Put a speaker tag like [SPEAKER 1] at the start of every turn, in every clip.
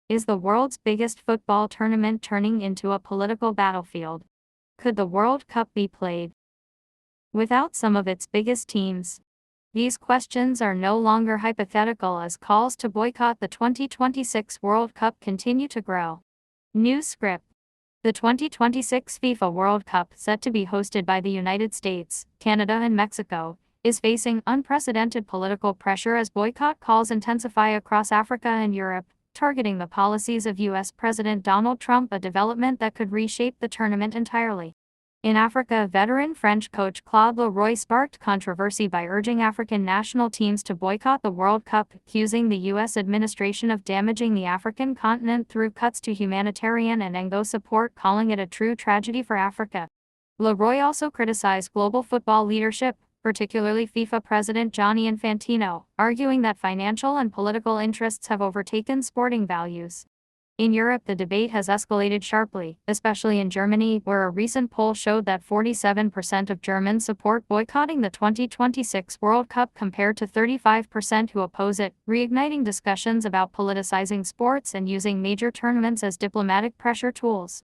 [SPEAKER 1] Is the world's biggest football tournament turning into a political battlefield? Could the World Cup be played without some of its biggest teams? These questions are no longer hypothetical as calls to boycott the 2026 World Cup continue to grow. News script. The 2026 FIFA World Cup, set to be hosted by the United States, Canada and Mexico, is facing unprecedented political pressure as boycott calls intensify across Africa and Europe, targeting the policies of U.S. President Donald Trump, a development that could reshape the tournament entirely. In Africa, veteran French coach Claude Leroy sparked controversy by urging African national teams to boycott the World Cup, accusing the U.S. administration of damaging the African continent through cuts to humanitarian and NGO support, calling it a true tragedy for Africa. Leroy also criticized global football leadership, particularly FIFA President Gianni Infantino, arguing that financial and political interests have overtaken sporting values. In Europe, the debate has escalated sharply, especially in Germany, where a recent poll showed that 47% of Germans support boycotting the 2026 World Cup compared to 35% who oppose it, reigniting discussions about politicizing sports and using major tournaments as diplomatic pressure tools.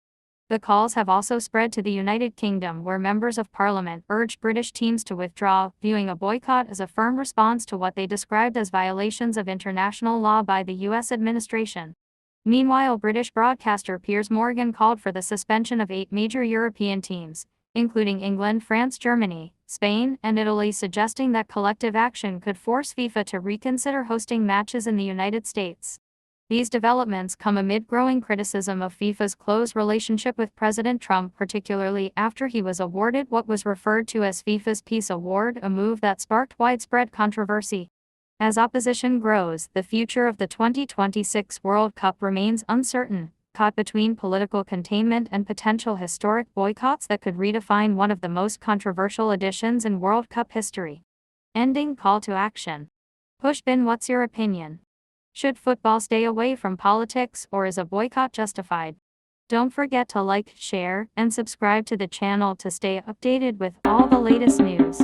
[SPEAKER 1] The calls have also spread to the United Kingdom, where members of parliament urged British teams to withdraw, viewing a boycott as a firm response to what they described as violations of international law by the U.S. administration. Meanwhile, British broadcaster Piers Morgan called for the suspension of 8 major European teams, including England, France, Germany, Spain, and Italy, suggesting that collective action could force FIFA to reconsider hosting matches in the United States. These developments come amid growing criticism of FIFA's close relationship with President Trump, particularly after he was awarded what was referred to as FIFA's Peace Award, a move that sparked widespread controversy. As opposition grows, the future of the 2026 World Cup remains uncertain, caught between political containment and potential historic boycotts that could redefine one of the most controversial editions in World Cup history. Ending call to action. Pushbin, what's your opinion? Should football stay away from politics, or is a boycott justified? Don't forget to like, share, and subscribe to the channel to stay updated with all the latest news.